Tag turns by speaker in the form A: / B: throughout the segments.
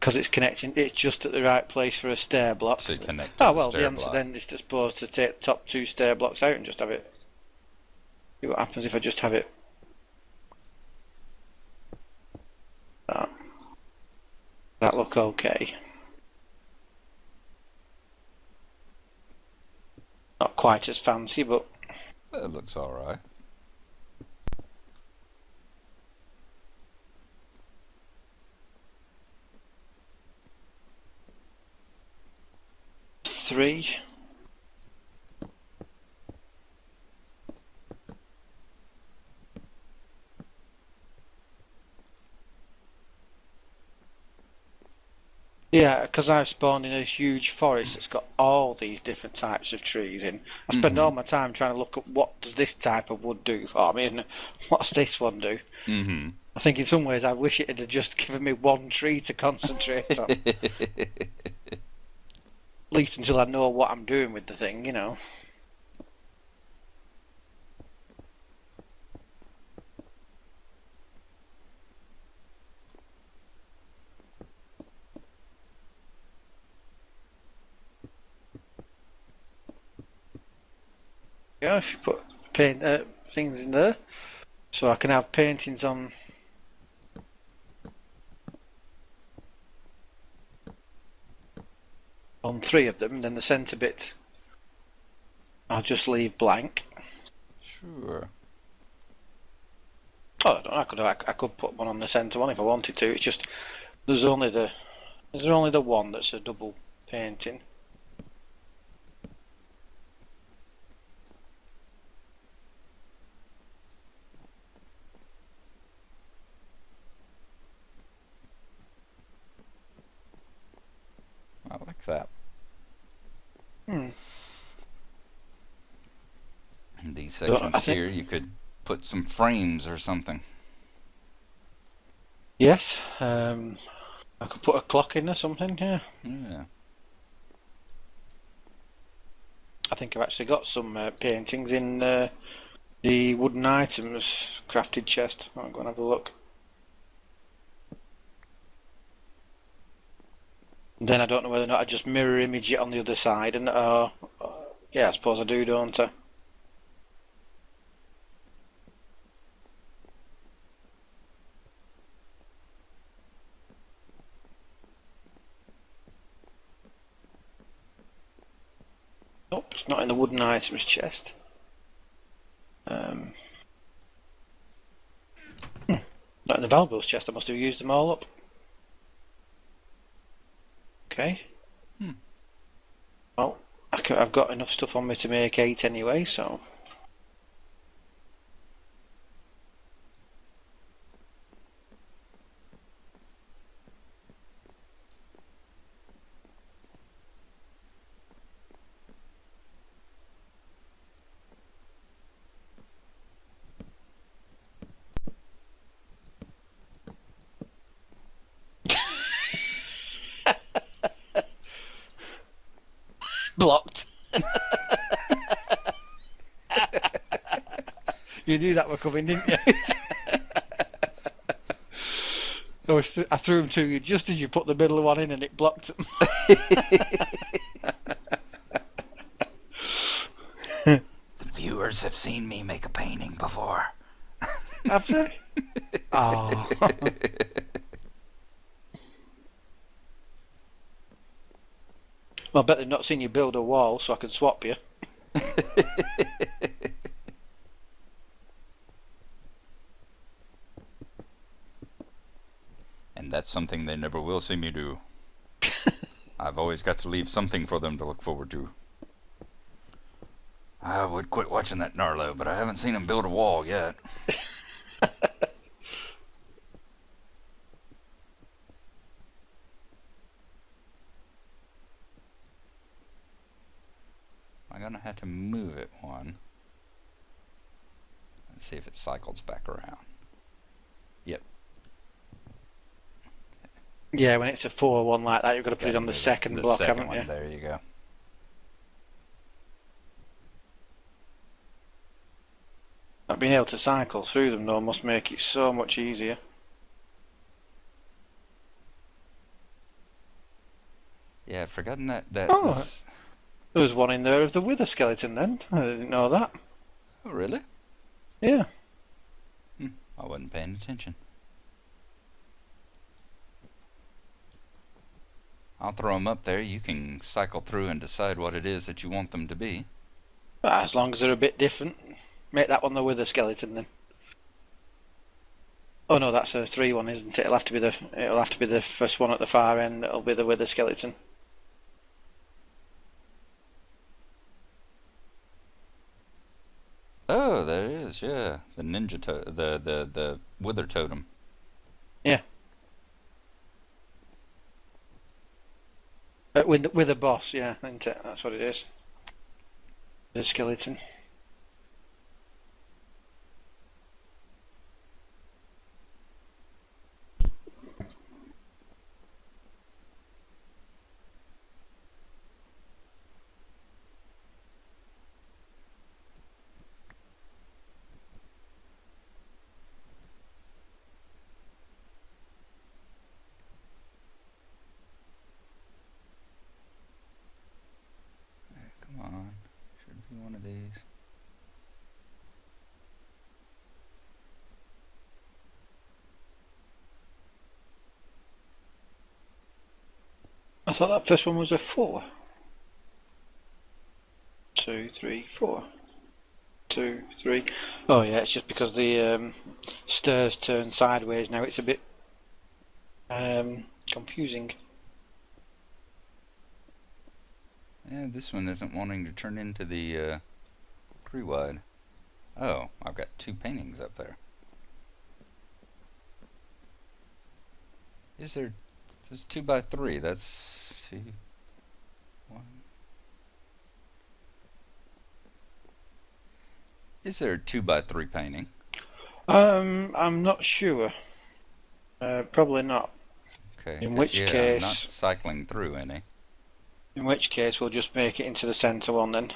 A: because it's connecting, it's just at the right place for a stair block.
B: To connect to
A: Oh
B: the
A: well,
B: stair
A: the answer
B: block.
A: then is supposed to take the top 2 stair blocks out and just have it. See what happens if I just have it. That look okay? Not quite as fancy, but
B: It looks alright.
A: three. Yeah, because I've spawned in a huge forest that's got all these different types of trees in. I spend all my time trying to look up what does this type of wood do for me, and what's this one do. I think in some ways I wish it had just given me one tree to concentrate on. At least until I know what I'm doing with the thing, you know. Yeah, if you put paint things in there, so I can have paintings on. On 3 of them, and then the centre bit I'll just leave blank.
B: Sure.
A: Oh, I could put one on the centre one if I wanted to. It's just there's only the one that's a double painting.
B: I like that. In these sections here, you could put some frames or something.
A: Yes, I could put a clock in or something. Yeah.
B: Yeah.
A: I think I've actually got some paintings in the wooden items crafted chest. I'm going to have a look. Then I don't know whether or not I just mirror image it on the other side, and yeah, I suppose I do, don't I? Nope, it's not in the wooden items chest. Not in the valuables chest. I must have used them all up. Okay. Well, I've got enough stuff on me to make 8 anyway, so. Blocked. You knew that were coming, didn't you? I threw them to you just as you put the middle one in and it blocked them.
B: The viewers have seen me make a painting before.
A: Have they? Oh. Well, I bet they've not seen you build a wall, so I can swap you.
B: And that's something they never will see me do. I've always got to leave something for them to look forward to. I would quit watching that Gnarlo, but I haven't seen him build a wall yet. I'm gonna have to move it one. Let's see if it cycles back around. Yep.
A: Yeah, when it's a 4-1 like that, you've got to put it on the second block, haven't you?
B: There you go.
A: Not being able to cycle through them though must make it so much easier.
B: Yeah, I'd forgotten that
A: Oh,
B: was...
A: there was one in there of the wither skeleton then. I didn't know that.
B: Oh, really?
A: Yeah.
B: I wasn't paying attention. I'll throw them up there. You can cycle through and decide what it is that you want them to be.
A: But as long as they're a bit different. Make that one the wither skeleton then. Oh no, that's a 3 one, isn't it? It'll have to be the first one at the far end. It'll be the wither skeleton.
B: Oh, there it is. Yeah, the the wither totem.
A: Yeah. With a boss, yeah, isn't it? That's what it is. The skeleton.
B: Come on, should be one of these.
A: I thought that first one was a 4. 2, 3, 4. 2, 3. Oh yeah, it's just because the stairs turn sideways now. It's a bit confusing.
B: Yeah, this one isn't wanting to turn into the 3-wide. Oh, I've got 2 paintings up there. Is there... There's 2 by 3. That's 2... 1... Is there a 2 by 3 painting?
A: I'm not sure. Probably not.
B: Okay.
A: In which
B: yeah,
A: case...
B: I'm not cycling through any.
A: In which case, we'll just make it into the centre one then.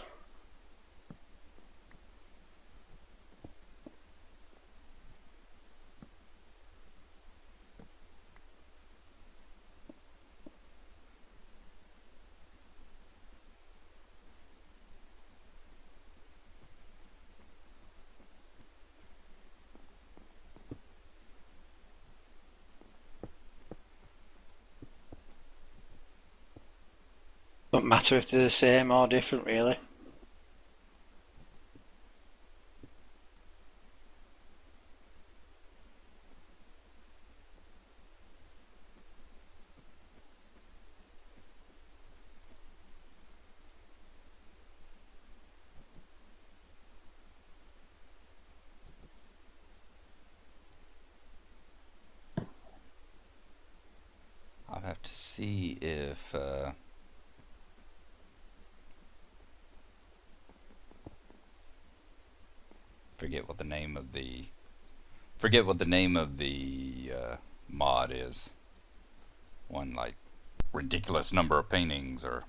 A: Don't matter if they're the same or different, really.
B: I'll have to see if... forget what the name of the mod is. One like ridiculous number of paintings or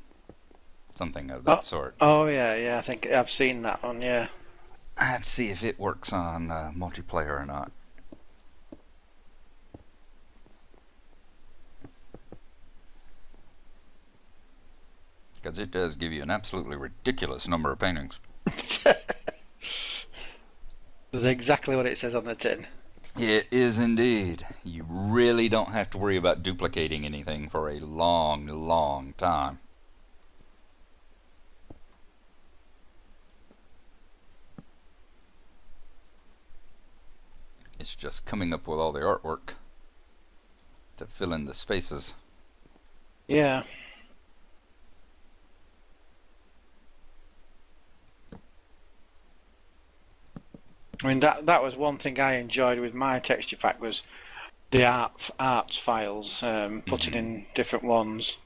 B: something of that sort.
A: Oh yeah, I think I've seen that one. Yeah.
B: I have to see if it works on multiplayer or not. Because it does give you an absolutely ridiculous number of paintings.
A: That's exactly what it says on the tin.
B: It is indeed. You really don't have to worry about duplicating anything for a long, long time. It's just coming up with all the artwork to fill in the spaces.
A: Yeah. I mean that was one thing I enjoyed with my texture pack was the arts files, putting in different ones,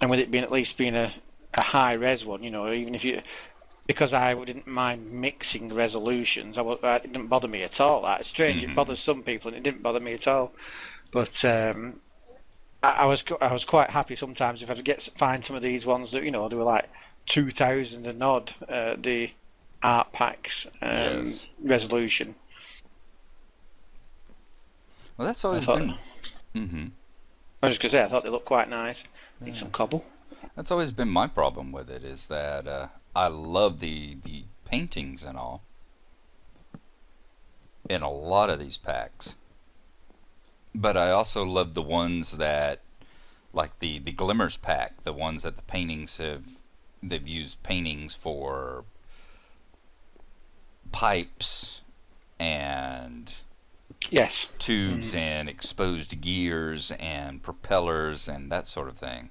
A: and with it being at least being a high res one, you know, even if you, because I didn't mind mixing resolutions, it didn't bother me at all. That's strange. It bothers some people, and it didn't bother me at all. But I was quite happy sometimes if I'd find some of these ones that, you know, they were like 2,000 and odd, the art packs
B: Yes.
A: resolution.
B: Well, that's always been...
A: I was just going to say, I thought they looked quite nice. Need some cobble.
B: That's always been my problem with it, is that I love the paintings and all in a lot of these packs. But I also love the ones that, like the Glimmers pack, the ones that the paintings they've used paintings for pipes and
A: Yes.
B: tubes and exposed gears and propellers and that sort of thing.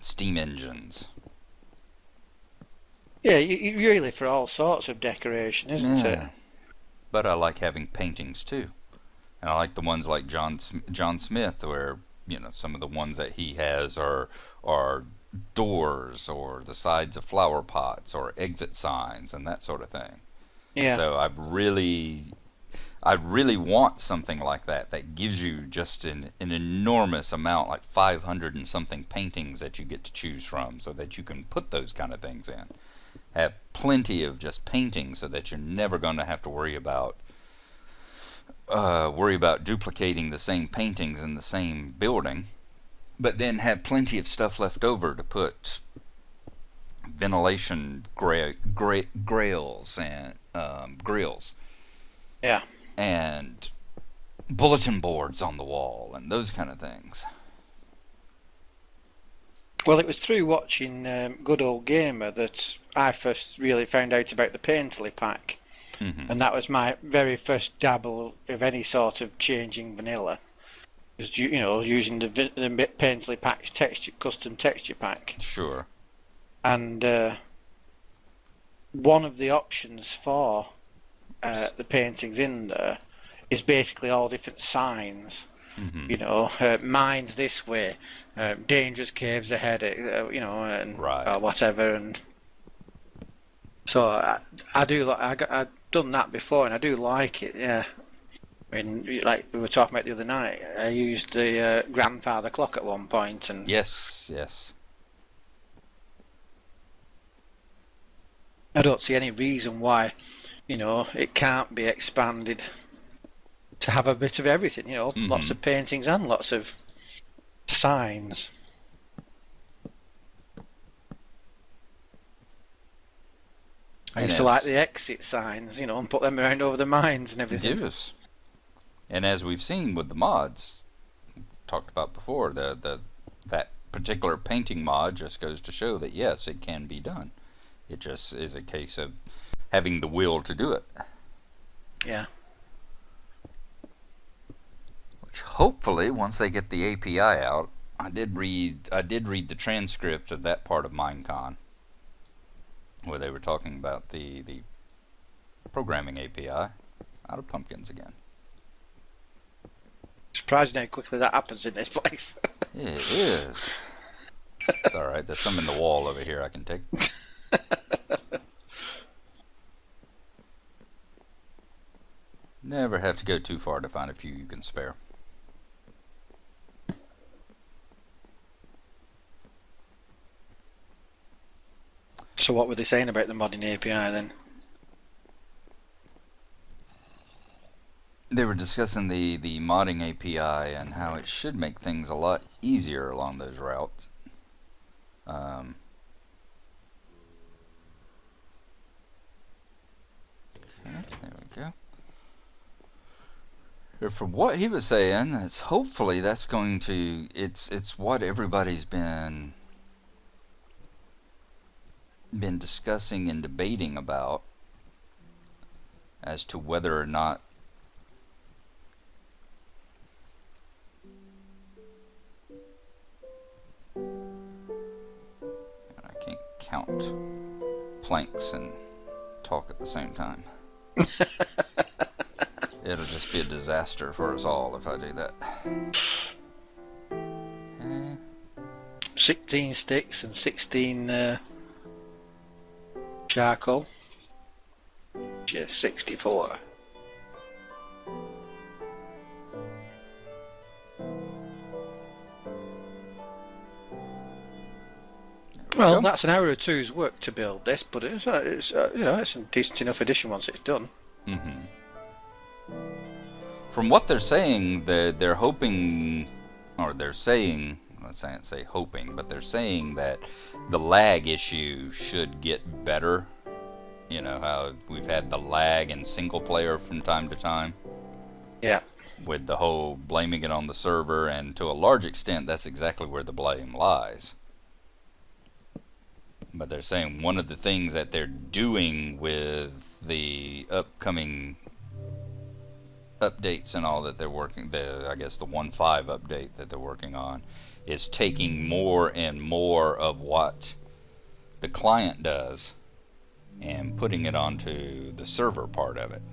B: Steam engines.
A: Yeah, you really for all sorts of decoration, isn't it?
B: But I like having paintings too. And I like the ones like John Smith, where, you know, some of the ones that he has are doors or the sides of flower pots or exit signs and that sort of thing.
A: Yeah.
B: So I really want something like that gives you just an enormous amount, like 500 and something paintings that you get to choose from, so that you can put those kind of things in. Have plenty of just paintings so that you're never going to have to worry about duplicating the same paintings in the same building, but then have plenty of stuff left over to put ventilation grills and grills.
A: Yeah.
B: And bulletin boards on the wall and those kind of things.
A: Well, it was through watching Good Old Gamer that I first really found out about the Painterly pack. And that was my very first dabble of any sort of changing vanilla. Was, you know, using the Painterly pack's custom texture pack.
B: Sure.
A: And one of the options for the paintings in there is basically all different signs. You know, mines this way, dangerous caves ahead, you know, and
B: right.
A: Whatever. And so I do like. I've done that before, and I do like it. Yeah. I mean, like we were talking about the other night, I used the grandfather clock at one point, and
B: yes.
A: I don't see any reason why, you know, it can't be expanded to have a bit of everything, you know, lots of paintings and lots of signs. I used to like the exit signs, you know, and put them around over the mines and everything.
B: Yes. And as we've seen with the mods, talked about before, that particular painting mod just goes to show that yes, it can be done. It just is a case of having the will to do it.
A: Yeah.
B: Which hopefully, once they get the API out, I did read the transcript of that part of Minecon, where they were talking about the programming API out of pumpkins again.
A: Surprising how quickly that happens in this place.
B: It is. It's alright, there's some in the wall over here I can take. Never have to go too far to find a few you can spare.
A: So what were they saying about the modding API then?
B: They were discussing the modding API and how it should make things a lot easier along those routes. Okay, there we go. From what he was saying, it's hopefully that's going to it's what everybody's been discussing and debating about as to whether or not I can't count planks and talk at the same time. It'll just be a disaster for us all if I do that. Okay.
A: 16 sticks and 16 charcoal. Just 64. Well, that's an hour or two's work to build this, but it's you know, it's a decent enough addition once it's done.
B: From what they're saying, they're hoping, or they're saying, let's not say hoping, but they're saying that the lag issue should get better. You know how we've had the lag in single player from time to time,
A: Yeah.
B: with the whole blaming it on the server, and to a large extent, that's exactly where the blame lies. But they're saying one of the things that they're doing with the upcoming updates and all that they're working, I guess the 1.5 update that they're working on, is taking more and more of what the client does and putting it onto the server part of it,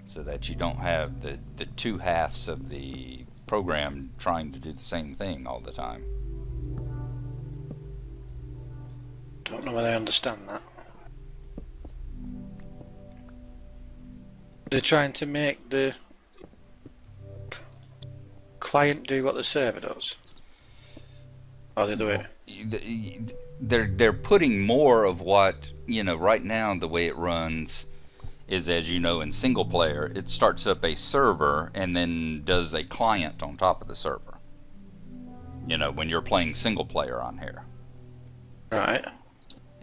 B: so that you don't have the two halves of the program trying to do the same thing all the time.
A: Don't know whether I understand that. They're trying to make the client do what the server does. Or the other way.
B: They're putting more of what, you know, right now the way it runs is, as you know, in single player, it starts up a server and then does a client on top of the server. You know, when you're playing single player on here.
A: Right.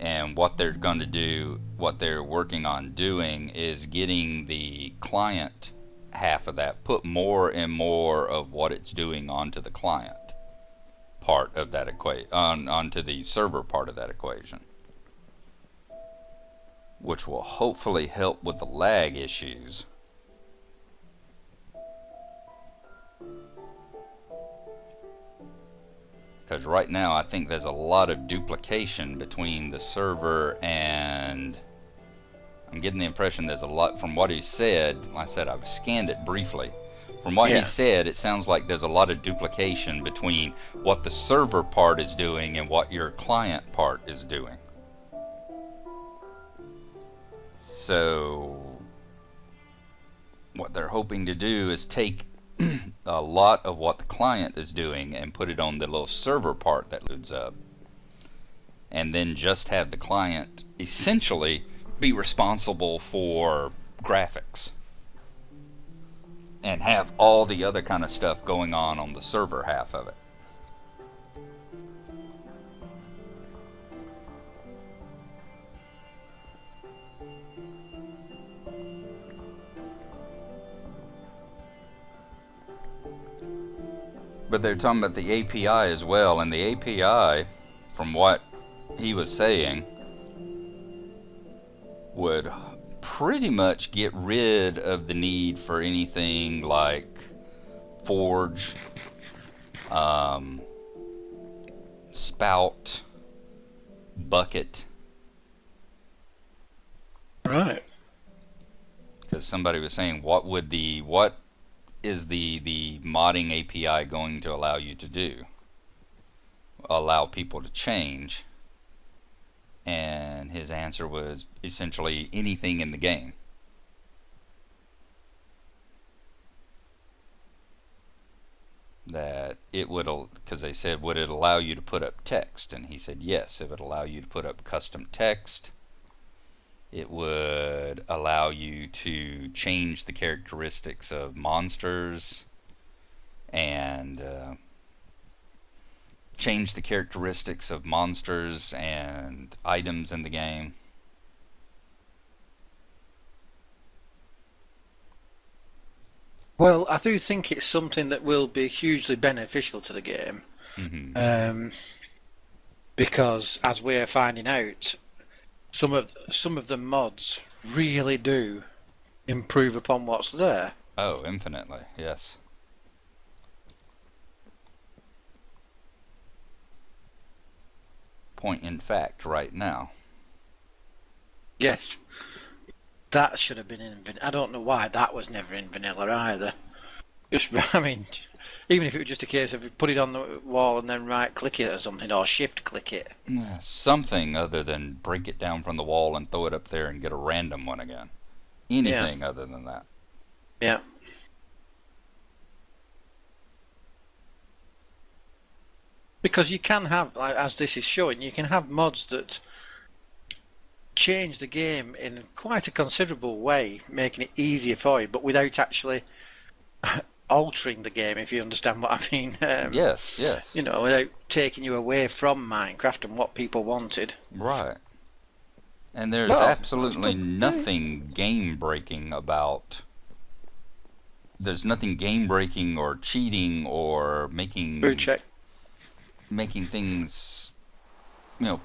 B: And what they're going to do, what they're working on doing, is getting the client half of that, put more and more of what it's doing onto the client part of that onto the server part of that equation, which will hopefully help with the lag issues. Because right now I think there's a lot of duplication between the server, and I'm getting the impression there's a lot, from what he said, like I said, I've scanned it briefly. From what he said, it sounds like there's a lot of duplication between what the server part is doing and what your client part is doing. So what they're hoping to do is take a lot of what the client is doing and put it on the little server part that loads up, and then just have the client essentially be responsible for graphics and have all the other kind of stuff going on the server half of it. But they're talking about the API as well, and the API, from what he was saying, would pretty much get rid of the need for anything like Forge, Spout, Bucket.
A: Right.
B: Because somebody was saying, what is the modding API going to allow you to do? Allow people to change. And his answer was essentially anything in the game. That it would, because they said, would it allow you to put up text? And he said yes, it would allow you to put up custom text. It would allow you to change the characteristics of monsters and change the characteristics of monsters and items in the game.
A: Well, I do think it's something that will be hugely beneficial to the game.
B: Mm-hmm.
A: Because, as we're finding out, some of the mods really do improve upon what's there.
B: Oh, infinitely, yes. Point in fact, right now.
A: Yes. That should have been in vanilla. I don't know why that was never in vanilla either. Just, I mean, even if it was just a case of put it on the wall and then right click it or something, or shift click it.
B: Something other than break it down from the wall and throw it up there and get a random one again. Anything other than that.
A: Yeah. Because you can have, like, as this is showing, you can have mods that changed the game in quite a considerable way, making it easier for you, but without actually altering the game, if you understand what I mean.
B: Yes, yes.
A: You know, without taking you away from Minecraft and what people wanted.
B: Right. And there's
A: Well,
B: absolutely nothing game breaking about. There's nothing game breaking or cheating or
A: Boot check.
B: making things,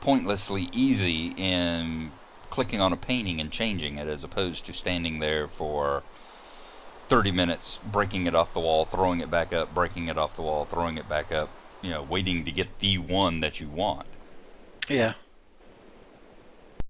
B: pointlessly easy in clicking on a painting and changing it, as opposed to standing there for 30 minutes, breaking it off the wall, throwing it back up, breaking it off the wall, throwing it back up, waiting to get the one that you want.
A: Yeah.